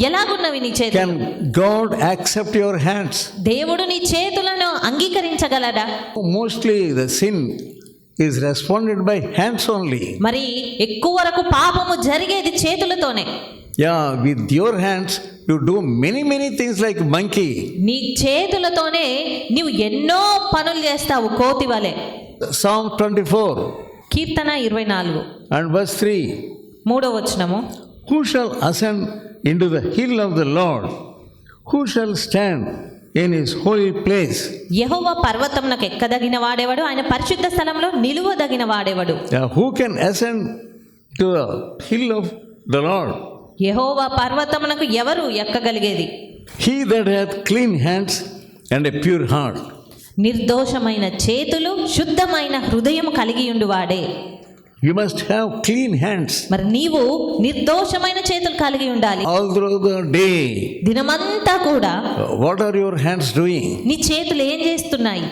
ఎలాగున్నవి నీ చేతులు? Can God accept your hands? దేవుడు నీ చేతులను అంగీకరించగలడా? Mostly the sin is responded by hands only. మరి ఎక్కువ వరకు పాపము జరిగేది చేతులతోనే. Yeah, with your hands you do many things like monkey. నీ చేతులతోనే నీవు ఎన్నో పనులు చేస్తావు కోతి వలె. Psalm 24 Keerthana 24 and verse 3. 3వ వచనము. Who shall ascend into the hill of the Lord? Who shall stand in his holy place. యెహోవా పర్వతమునకు ఎక్కదగిన వాడేవాడు, ఆయన పరిశుద్ధ స్థలంలో నిలువదగిన వాడేవాడు. Who can ascend to the hill of the Lord? యెహోవా పర్వతమునకు ఎవరు ఎక్కగలిగేది? He that hath clean hands and a pure heart. నిర్దోషమైన చేతులు శుద్ధమైన హృదయం కలిగి ఉండువాడే. You must have clean hands మరి నీవు నిర్దోషమైన చేతులు కలిగి ఉండాలి. all through the day. దినమంతా కూడా What are your hands doing? నీ చేతులు ఏం చేస్తున్నాయి?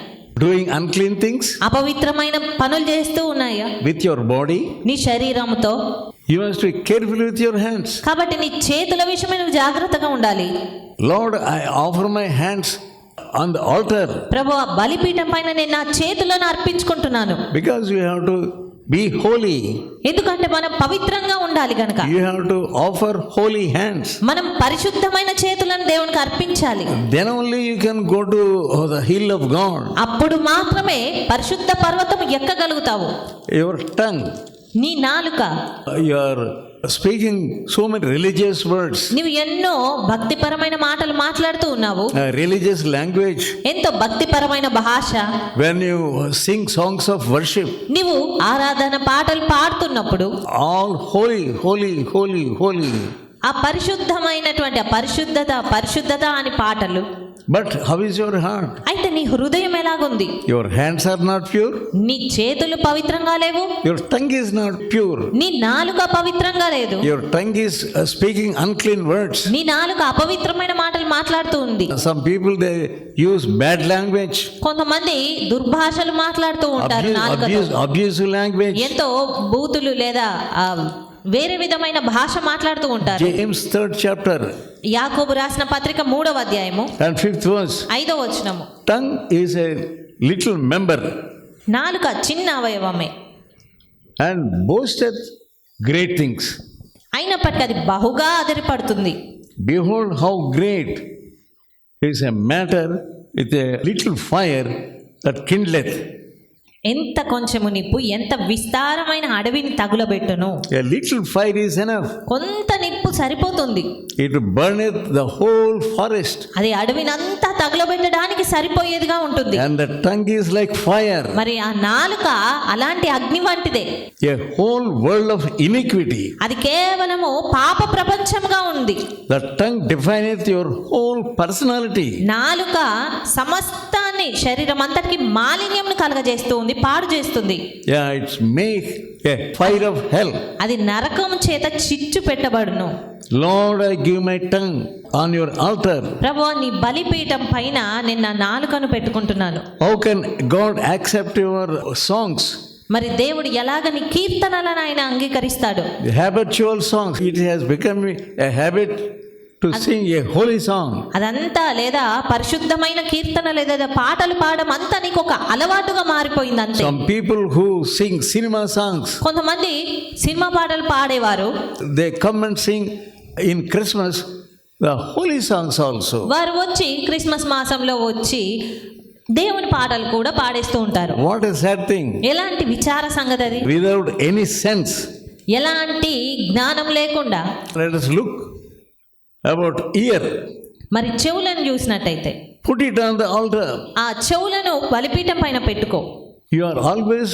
Doing unclean things అపవిత్రమైన పనులు చేస్తూ ఉన్నాయా? with your body? నీ శరీరంతో. You must be careful with your hands. కాబట్టి నీ చేతుల విషయమై నువ్వు జాగ్రత్తగా ఉండాలి. Lord, I offer my hands on the altar ప్రభువా, బలిపీఠం పైన నేను నా చేతులను అర్పించుకుంటున్నాను. because you have to be holy. ఎందుకంటే మనం పవిత్రంగా ఉండాలి గనక You have to offer holy hands. మనం పరిశుద్ధమైన చేతులను దేవునికి అర్పించాలి. Then only you can go to the hill of God. అప్పుడు మాత్రమే పరిశుద్ధ పర్వతం ఎక్కగలుగుతావు. Your tongue, నీ నాలుక, you are speaking so many religious words, నువ్వు ఎన్నో భక్తిపరమైన మాటలు మాట్లాడుతూ ఉన్నావు. religious language. ఎంతో భక్తిపరమైన భాష. When you sing songs of worship, నువ్వు ఆరాధన పాటలు పాడుతున్నప్పుడు all holy, holy, holy, holy. ఆ పరిశుద్ధమైనటువంటి ఆ పరిశుద్ధత అని పాటలు. But how is your heart? అయితే నీ హృదయం ఎలాగుంది? Your hands are not pure. నీ చేతులు పవిత్రంగా లేవు. Your tongue is not pure. నీ నాలుక పవిత్రంగా లేదు. Your tongue is speaking unclean words. నీ నాలుక అపవిత్రమైన మాటలు మాట్లాడుతూ ఉంది. Some people, they use bad language, కొంతమంది దుర్భాషలు మాట్లాడుతూ ఉంటారు నాలుకతో. abusive language. ఎంతో బూతులు లేదా వేరే విధమైన భాష మాట్లాడుతూ ఉంటారు. James 3rd chapter యాకోబు రాసిన పత్రిక 3వ అధ్యాయము and 5th verse. 5వ వచనము. Tongue is a little member నాలుక చిన్న అవయవమే, and boasteth great things. అయినప్పటికీ అది బహుగా అదిరిపడుతుంది. Behold how great is a matter with a little fire that kindleth. ఎంత కొంచెము నిప్పు ఎంత విస్తారమైన అడవిని తగులబెట్టును. A little fire is enough. కొంత నిప్పు సరిపోతుంది. It burneth the whole forest. అది అడవినంతా తగులబెట్టడానికి సరిపోయేదిగా ఉంటుంది. And the tongue is like fire. మరి ఆ నాలుక అలాంటి అగ్ని వంటిదే. A whole world of iniquity. అది కేవలము పాప ప్రపంచంగా ఉంది. The tongue defineth your whole personality. నాలుక సమస్తాన్ని శరీరం అంతటికి మాలిన్యం కలగజేస్తూ ఉంది, పాడు చేస్తుంది. Yeah, it's make a fire of hell. అది నరకం చేత చిచ్చు పెట్టబడును. Lord, I give my tongue on your altar. ప్రభువా, నీ బలిపీఠం పైన నేను నా నాలుకను పెట్టుకుంటున్నాను. How can God accept your songs? మరి దేవుడు ఎలాగ నీ కీర్తనలను ఆయన అంగీకరిస్తాడు? The habitual songs. It has become a habit to sing a holy song. అదంతా లేదా పరిశుద్ధమైన కీర్తన లేదా పాటలు పాడడం అంతా నీకు ఒక అలవాటుగా మారిపోయింది అంతే. Some people who sing cinema songs, కొంతమంది సినిమా పాటలు పాడేవారు they come and sing in Christmas the holy songs also. వారు వచ్చి క్రిస్మస్ మాసంలో వచ్చి దేవుని పాటలు కూడా పాడేస్తూ ఉంటారు. What a sad thing. ఎలాంటి విచార సంగతి అది. Without any sense. ఎలాంటి జ్ఞానం లేకుండా. Let us look about ear. మరి చెవులను చూసినట్టయితే Put it on the altar. ఆ చెవులను బలిపీఠం పైన పెట్టుకో. You are always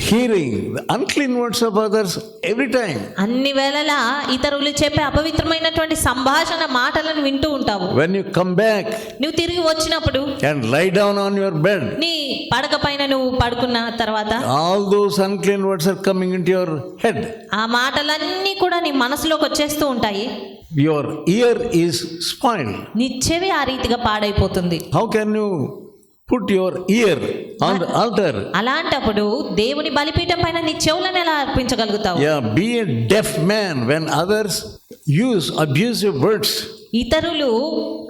hearing the unclean words of others every time. అన్ని వేళలా ఇతరులు చెప్పే అపవిత్రమైనటువంటి సంభాషణ మాటలను వింటూ ఉంటావు. When you come back నువ్వు తిరిగి వచ్చినప్పుడు and lie down on your bed, నీ పడక పైన నువ్వు పడుకున్న తర్వాత all those unclean words are coming into your head. ఆ మాటలన్నీ కూడా నీ మనసులోకి వచ్చేస్తూ ఉంటాయి. Your ear is spoiled. నీ చెవి ఆ రీతిగా పాడైపోతుంది. How can you put your ear on the altar? అలాంటప్పుడు దేవుని బలిపీఠం పైన నీ చెవులను ఎలా అర్పించగలుగుతావు? Yeah, be a deaf man when others use abusive words. ఇతరులు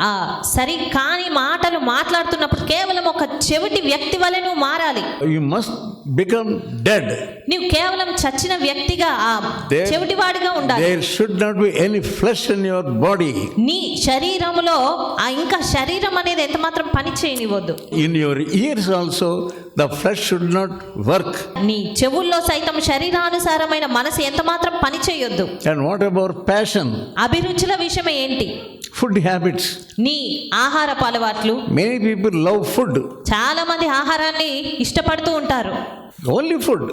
ఆ సరి కాని మాటలు మాట్లాడుతున్నప్పుడు కేవలం ఒక చెవిటి వ్యక్తి వలె నువ్వు మారాలి. You must become dead. నువ్వు కేవలం చచ్చిన వ్యక్తిగా ఆ చెవిటివాడిగా ఉండాలి. There should not be any flesh in your body. నీ శరీరములో ఆ ఇంకా శరీరం అనేది ఎంత మాత్రం పని చేయనివ్వద్దు. In your ears also the flesh should not work. నీ చెవుల్లో సైతం శరీరానుసారమైన మనసు ఎంత మాత్రం పని చేయొద్దు. And what about passion? అభిరుచుల విషయం ఏంటి? Food habits. నీ ఆహారపు అలవాట్లు. Many people love food. చాలా మంది ఆహారాన్ని ఇష్టపడుతూ ఉంటారు. Only food.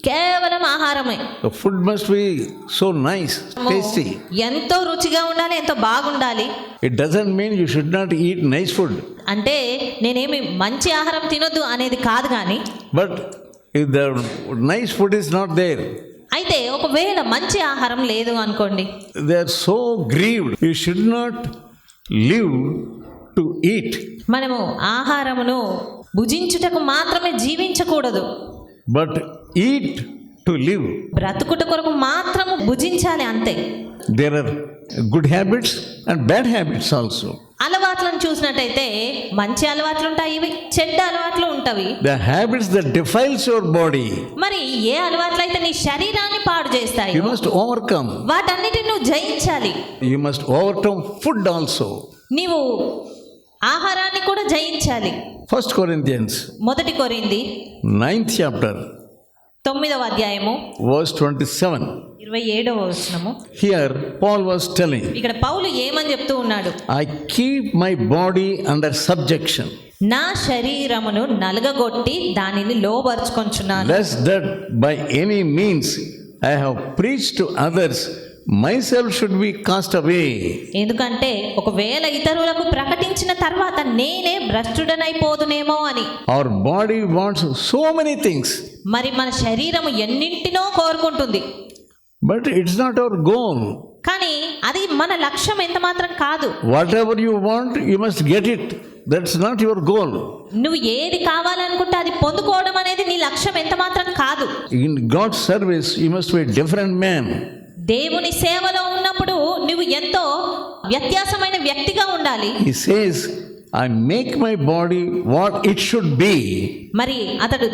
కేవలం ఆహారమే. The food must be so nice, tasty. ఎంతో రుచిగా ఉండాలి, ఎంతో బాగుండాలి. It doesn't mean you should not eat nice food. అంటే నేనేమి మంచి ఆహారం తినొద్దు అనేది కాదు కానీ, But if the nice food is not there, అయితే ఒకవేళ మంచి ఆహారం లేదు అనుకోండి, they are so grieved. You should not live to eat, మనము ఆహారమును భుజించుటకు మాత్రమే జీవించకూడదు, but eat to live. బ్రతుకుట కొరకు మాత్రము భుజించాలి అంతే. There are good habits and bad habits also. అలవాట్లను చూసినట్టయితే మంచి అలవాట్లు ఉంటాయి, చెడ్డ అలవాట్లు ఉంటాయి. The habits that defiles your body, మరి ఏ అలవాట్లు అయితే నీ శరీరాన్ని పాడు చేస్తాయి, you must overcome. వాటన్నిటిని నువ్వు జయించాలి. You must overcome food also. నీవు ఆహారాన్ని కూడా జయించాలి. 1 Corinthians 1 కొరింథీ 9th chapter 9వ అధ్యాయము verse 27. 27వ వచనము. Here Paul was telling, ఇక్కడ పౌలు ఏమని చెప్తూ ఉన్నాడు? I keep my body under subjection, నా శరీరమును నలగగొట్టి దానిని లోబరుచుకొంచున్నాను, lest that by any means I have preached to others, myself should be cast away. ఎందుకంటే ఒకవేళ ఇతరులకు ప్రకటించిన తర్వాత నేనే భ్రష్టుడనైపోదునేమో అని. Our body wants so many things, మరి మన శరీరము ఎన్నింటినో కోరుకుంటుంది, but it's not our goal. కానీ అది మన లక్ష్యం ఎంత మాత్రం కాదు. Whatever you want, you must get it. That's not your goal. నువ్వు ఏది కావాలనుకుంటే అది పొందుకోవడం అనేది నీ లక్ష్యం ఎంత మాత్రం కాదు. In God's service, you must be a different man. దేవుని సేవలో ఉన్నప్పుడు నువ్వు ఎంతో వ్యత్యాసమైన వ్యక్తిగా ఉండాలి. He says, I make my body what it should be. మరి అతడు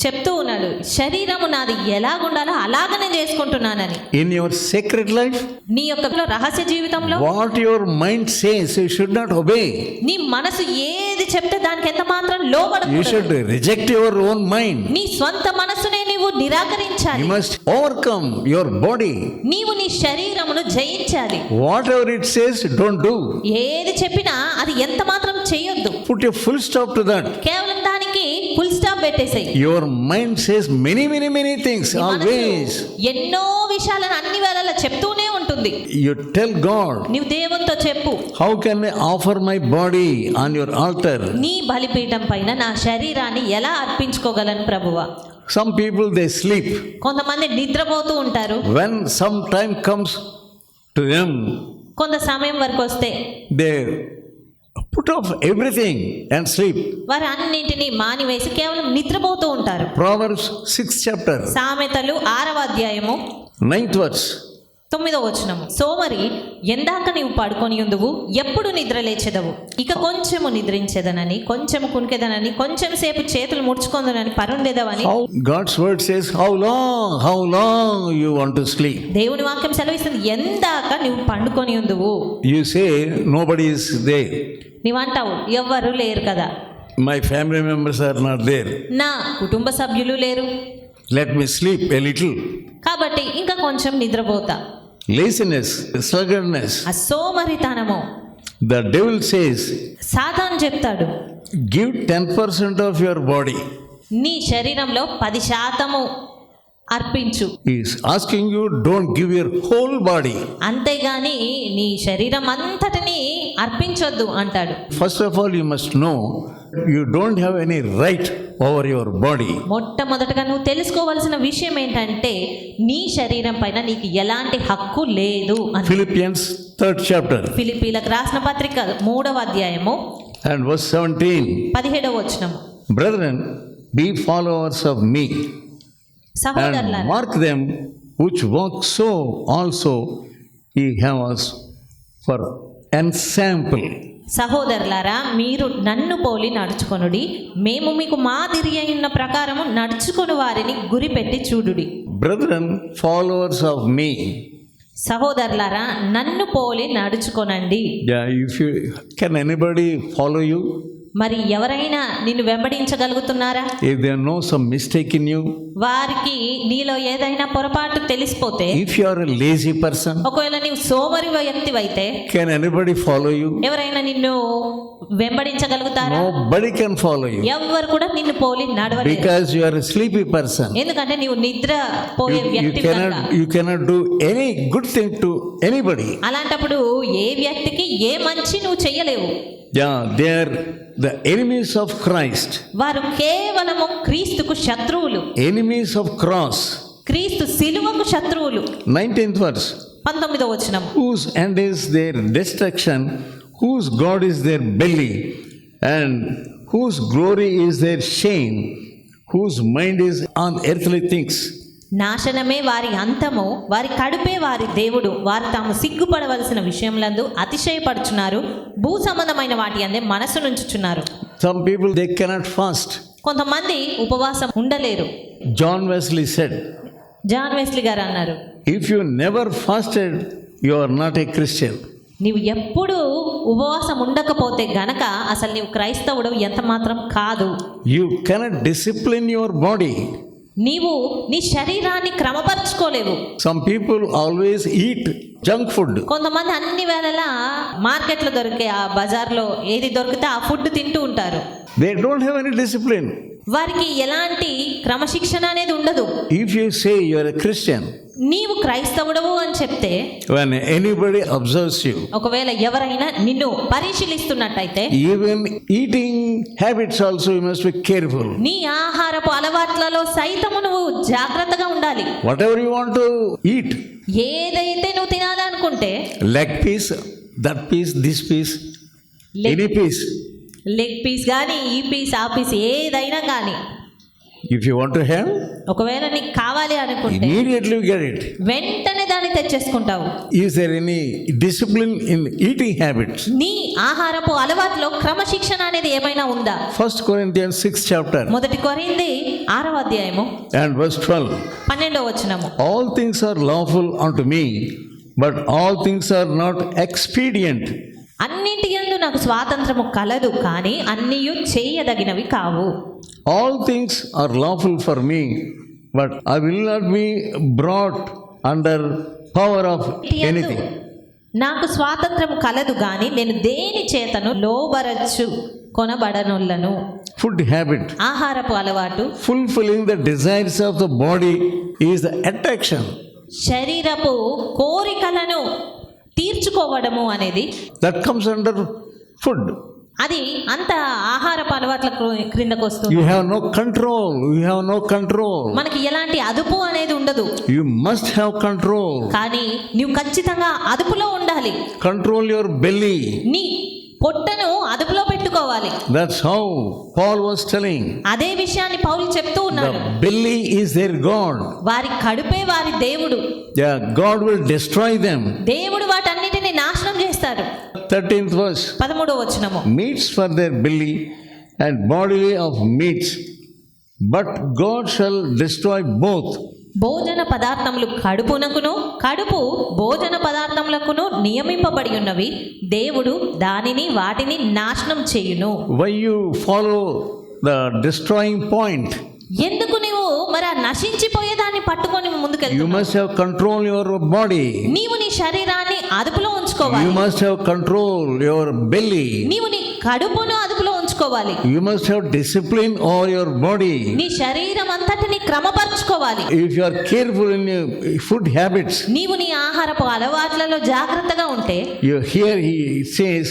చెప్తూ ఉన్నాడు, శరీరము నాది ఎలాగుండాలో అలాగనే చేసుకుంటున్నానని. In your sacred life, నీ యొక్క రహస్య జీవితంలో what your mind says, you should not obey. నీ మనసు ఏది చెప్తే దానికి ఎంత మాత్రం You లోబడకూడదు. should reject your own mind. నీ స్వంత మనసునే నీవు నిరాకరించాలి. You must overcome your body. నీవు నీ శరీరమును జయించాలి. Whatever it says, don't do. ఏది చెప్పినా అది ఎంత మాత్రం చేయొద్దు. Put a full stop to that. కేవలం దానికి ఫుల్ స్టాప్ పెట్టేసేయి. Your mind says many things, నీ మనసు always. ఎన్నో విషయాలను అన్ని వేళలా చెప్తూనే ఉంటుంది. You tell God, నీవు దేవునితో చెప్పు, how can I offer my body on your altar? నీ బలిపీఠం పైన నా శరీరాన్ని ఎలా అర్పించుకోగలను ప్రభువా. Some people, they sleep. కొంతమంది నిద్రపోతూ ఉంటారు. When some time comes to them, కొంత సమయం వరకు వస్తే they put off everything and sleep. వారు అన్నింటినీ మానివేసి కేవలం నిద్రపోతూ ఉంటారు. Proverbs 6th chapter, సామెతలు 6వ అధ్యాయము 9th verse. 9వ వచనము. సోమరి ఎందాక నీవు పడుకొని ఉందువు, ఎప్పుడు నిద్ర లేచెదవు? ఇక కొంచెము నిద్రించెదనని, కొంచెము కునికెదనని, కొంచెం సేపు చేతులు ముడుచుకొందునని పరుండెదవని. How God's word says, how long you want to sleep? దేవుని వాక్యం సెలవిస్తుంది, ఎందాక నీవు పండుకొని ఉందువు. You say nobody is there. నీవంటావు ఎవ్వరు లేరు కదా, My family members are not there. నా కుటుంబ సభ్యులు లేరు, Let me sleep a little. కాబట్టి ఇంకా కొంచెం నిద్రపోతా. Laziness, sluggardness. ఆ సోమరితనము. The devil says, సాతాను చెప్తాడు, give 10% of your body. నీ శరీరంలో 10% అర్పించు. He is asking you, don't give your whole body. అంతేగాని నీ శరీరం అంతటిని అర్పించొద్దు అంటాడు. First of all, you must know you don't have any right over your body. మొట్టమొదటగా నువ్వు తెలుసుకోవాల్సిన విషయం ఏంటంటే నీ శరీరం పైన నీకు ఎలాంటి హక్కు లేదు అని. Philippians 3rd chapter ఫిలిప్పీలకు రాసిన పత్రిక 3వ అధ్యాయము and verse 17. 17వ వచనము. Brethren, be followers of me, and సహోదరులారా, mark them which walk so also ye have us for ensample. సహోదరులారా, మీరు నన్ను పోలి నడుచుకొనుడి, మేము మీకు మాదిరి అయిన ప్రకారము నడుచుకొని వారిని గురిపెట్టి చూడుడి. Brethren, followers of me. సహోదరులారా, నన్ను పోలి నడుచుకొనండి. Yeah, if you can anybody follow you? మరి ఎవరైనా నిన్ను వెంబడించగలుగుతున్నారా? If there no some mistake in you, వారికి నీలో ఏదైనా పొరపాటు తెలిసిపోతే, if you are a lazy person, ఒకవేళ నీవు సోమరి వ్యక్తివైతే can anybody follow you? ఎవరైనా నిన్ను వెంబడించగలుగుతారా? Nobody can follow you ఎవ్వరు కూడా నిన్ను పోలి నడవలేరు. because you are a sleepy person. ఎందుకంటే నీవు నిద్ర పోయే వ్యక్తి కనుక. You cannot do any good thing to anybody. అలాంటప్పుడు ఏ వ్యక్తికి ఏ మంచి నువ్వు చెయ్యలేవు. Yeah, they are the enemies of Christ. వారు కేవలము క్రీస్తుకు శత్రువులు. Enemies of cross. క్రీస్తు సిలువకు శత్రువులు. 19th verse. 19వ వచనం. Whose end is their destruction, whose God is their belly, and whose glory is their shame, whose mind is on earthly things. నాశనమే వారి అంతము, వారి కడుపే వారి దేవుడు. వారు తాము సిగ్గుపడవలసిన విషయములందు అతిశయపడుచున్నారు, భూ సంబంధమైన వాటి అందే మనసు నుంచుచున్నారు. Some people, they cannot fast. కొంతమంది ఉపవాసం ఉండలేరు. John Wesley said, John Wesley garu అన్నారు, if you never fasted, you are not a Christian. నీవు ఎప్పుడు ఉపవాసం ఉండకపోతే గనక అసలు నీవు క్రైస్తవుడు ఎంత మాత్రం కాదు. You cannot discipline your body. నీవు నీ శరీరాన్ని క్రమపరచుకోలేవు. Some people always eat junk food. కొంతమంది అన్ని వేళలా మార్కెట్లో దొరికే ఆ బజార్లో ఏది దొరికితే ఆ ఫుడ్ తింటూ ఉంటారు. They don't have any discipline. వారికి ఎలాంటి క్రమశిక్షణ అనేది ఉండదు. If you say you are a Christian, నీవు క్రైస్తవుడవు అని చెప్తే, when anybody observes you, ఒకవేళ ఎవరైనా నిన్ను పరిశీలిస్తున్నట్టయితే, even eating habits also you must be careful. నీ ఆహారపు అలవాట్లలో సైతము నువ్వు జాగ్రత్తగా ఉండాలి. Whatever you want to eat, ఏదైతే నువ్వు తినాలనుకుంటే, leg piece, that piece, this piece, any piece. Leg piece కానీ ఈ పీస్ ఆ పీస్ ఏదైనా కానీ, if you want to have, ఒకవేళ నీకు కావాలి అనుకుంటే immediately you get it. వెంటనే దాన్ని తెచ్చేసుకుంటావు. Is there any discipline in eating habits? నీ ఆహారపు అలవాట్లో క్రమశిక్షణ అనేది ఏమైనా ఉందా? 1 Corinthians 6th chapter మొదటి కొరింథీ 6వ అధ్యాయము and verse 12. 12వ వచనము. All things are lawful unto me, but all things are not expedient. అన్నింటి యందు నాకు స్వాతంత్రము కలదు, కానీ అన్నియు చేయదగినవి కావు. All things are lawful for me, but I will not be brought under power of anything. నాకు స్వాతంత్రం కలదు గాని నేను దేని చేతను లోబరచు కొనబడనొల్లను. Food habit. ఆహారపు అలవాటు. Fulfilling the desires of the body is the attraction. శరీరపు కోరికలను తీర్చుకోవడము అనేది That comes under food. అది అంత ఆహారపు అలవాట్ల క్రిందకు వస్తుంది. You have no control. You have no control. మనకి ఎలాంటి అదుపు అనేది ఉండదు. You must have control. కానీ నువ్వు ఖచ్చితంగా అదుపులో ఉండాలి. Control your belly. నీ పొట్టను అదుపులో పెట్టుకోవాలి. That's how Paul was telling. అదే విషయాన్ని పౌలు చెప్తూ ఉన్నాడు. The belly is their God. వారి కడుపే వారి దేవుడు. Yeah, God will destroy them. దేవుడు వాటన్నిటిని నాశనం చేస్తాడు. 13th verse. 13వ వచనము. Meats for their belly and bodily of meats, but God shall destroy both. భోజన పదార్థములు కడుపునకును, కడుపు భోజన పదార్థములకును నియమింపబడి ఉన్నవి. దేవుడు దానిని వాటిని నాశనం చేయును. Why you follow the destroying point? ఎందుకు నీవు మరి ఆ నశించిపోయేదాన్ని పట్టుకొని You ముందుకెళ్తున్నావు? must have control your body. నీవు నీ శరీరాన్ని అదుపులో ఉంచుకోవాలి. You must have control your belly. నీవు నీ కడుపును అదుపులో ఉంచుకోవాలి. You must have discipline over your body. నీ శరీరం అంతటిని క్రమపరచుకోవాలి. If you are careful in your food habits, నీవు నీ ఆహారపు అలవాట్లలో జాగ్రత్తగా ఉంటే, you hear he says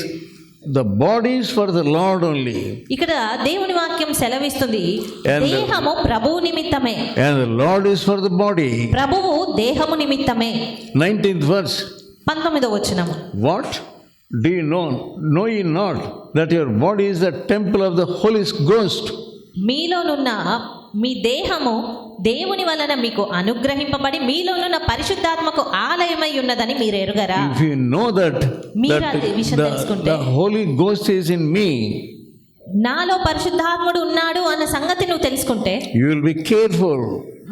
the body is for the Lord only. ఇక్కడ దేవుని వాక్యం సెలవిస్తుంది, And దేహము ప్రభువు నిమిత్తమే, and the Lord is for the body. ప్రభువు దేహము నిమిత్తమే. 19th verse. 19వ వచనము. What? Do you know ye not that your body is the temple of the Holy Ghost? మీలోనున్న మీ దేహము దేవుని వలన మీకు అనుగ్రహింపబడి మీలోనున్న పరిశుద్ధాత్మకు ఆలయమై ఉన్నదని మీరు ఎరుగరా? If you know that మీరు ఆ విషయం తెలుసుకుంటే, the Holy Ghost is in me, నాలో పరిశుద్ధాత్ముడు ఉన్నాడు అన్న సంగతి నువ్వు తెలుసుకుంటే you will be careful.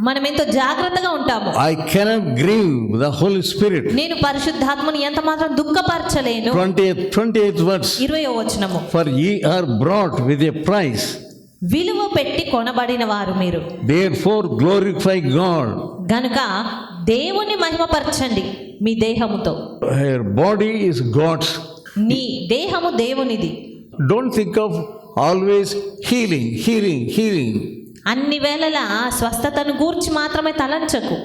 మనం ఎంతో జాగ్రత్తగా ఉంటాము. I cannot grieve the Holy Spirit. నేను పరిశుద్ధాత్మని ఎంత మాత్రం దుఃఖపరచలేను. 28th verse. 20వ వచనము. For ye are brought with a price. విలువ పెట్టి కొనబడిన వారు మీరు. Therefore glorify God. గనుక దేవుని మహిమపరచండి మీ దేహముతో. Your body is God's. నీ దేహము దేవునిది. Don't think of always healing. అన్ని వేళలా స్వస్థతను గూర్చి మాత్రమే తలంచకు.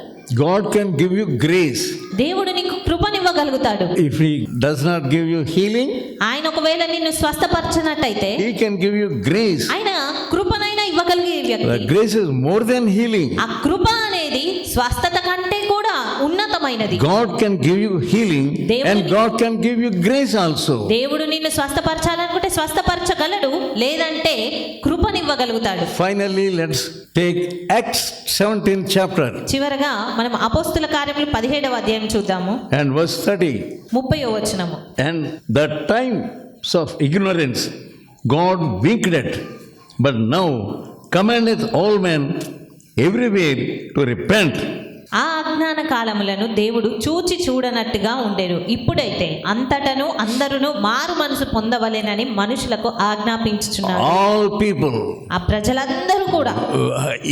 God can give you grace. దేవుడు నీకు కృపనివ్వగలుగుతాడు. If He does not give you healing, ఆయన ఒకవేళ నిన్ను స్వస్థపరచనట్టయితే He can give you grace. ఆయన కృపనైనా ఇవ్వగలిగే The వ్యక్తి. grace is more than healing. ఆ కృప అనేది స్వస్థత కంటే కూడా ఉన్నతమైనది. God can give you healing and God can give you grace also. దేవుడు నిన్ను స్వస్థపరచాలనుకుంటే స్వస్థపరచగలడు, లేదంటే కృపనివ్వగలుగుతాడు. Finally, let's take Acts 17th chapter చివరగా మనం అపోస్తుల కార్యములు 17వ అధ్యాయం చూద్దాము. and verse 30. 30వ వచనము. And the times of ignorance God winked at, but now commandeth all men everywhere to repent. ఆ అజ్ఞాన కాలములను దేవుడు చూచి చూడనట్టుగా ఉండెను. ఇప్పుడైతే అంతటను అందరును మారు మనసు పొందవలెనని మనుషులకు ఆజ్ఞాపించుచున్నారు. All people, ఆ ప్రజలందరూ కూడా,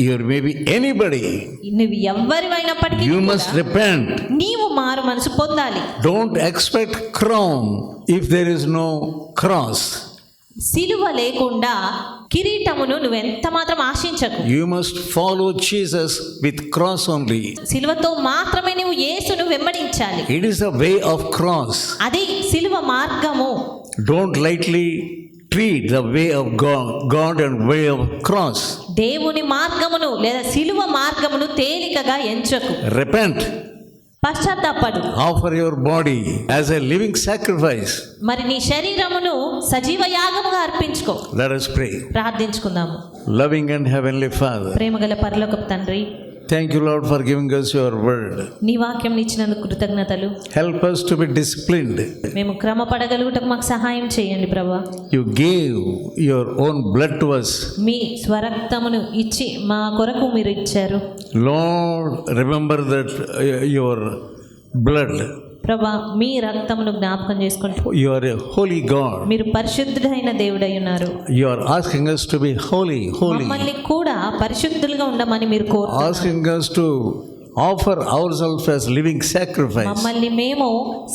you may be anybody, నువ్వు ఎవ్వరివైనప్పటికీ you కూడా must repent. నీవు మారు మనసు పొందాలి. Don't expect crown if there is no cross. సిలువ లేకుండా కిరీటమును నువ్వెంత మాత్రం ఆశించకు. You must follow Jesus with cross only. సిలువతో మాత్రమే నువ్వు యేసును వెంబడించాలి. It is the way of cross. అది సిలువ మార్గము. Don't lightly treat the way of God and way of cross. దేవుని మార్గమును లేదా సిలువ మార్గమును తేలికగా ఎంచకు. Repent. పశ్చాత్తాపడు. Offer your body as a living sacrifice. మరి నీ శరీరమును సజీవ యాగముగా అర్పించుకో. Let us pray. ప్రార్థించుకుందాము. Loving and heavenly Father, ప్రేమగల పరలోకపు తండ్రి, thank you, Lord, for giving us your word. నీ వాక్యం ఇచ్చినందుకు కృతజ్ఞతలు. Help us to be disciplined. మేము క్రమపడగలుగుటకు మాకు సహాయం చేయండి ప్రభా. You gave your own blood to us. మీ స్వరక్తమును ఇచ్చి మా కొరకు మీరు ఇచ్చారు. Lord, remember that your blood. ప్రభా, మీ రక్తమును జ్ఞాపకం చేసుకుంటూ You are a holy God. మీరు పరిశుద్ధుడైన దేవుడై ఉన్నారు. You are asking us to be holy. మమ్మల్ని కూడా పరిశుద్ధులుగా ఉండమని మీరు కోరుతున్నారు. Asking us to offer ourselves as living sacrifice. మమ్మల్ని మేము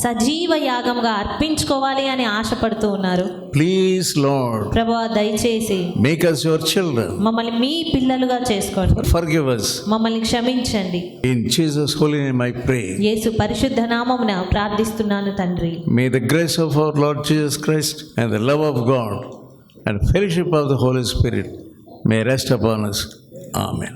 సజీవ యాగంగా అర్పించుకోవాలి అని ఆశపడుతూ ఉన్నారు. Please, Lord, ప్రభువా, దయచేసి make us your children. మమ్మల్ని మీ పిల్లలుగా చేసుకోండి. Forgive us. మమ్మల్ని క్షమించండి. In Jesus' holy name I pray. యేసు పరిశుద్ధ నామమున ప్రార్థిస్తున్నాను తండ్రి. May the grace of our Lord Jesus Christ and the love of God and fellowship of the Holy Spirit may rest upon us. Amen.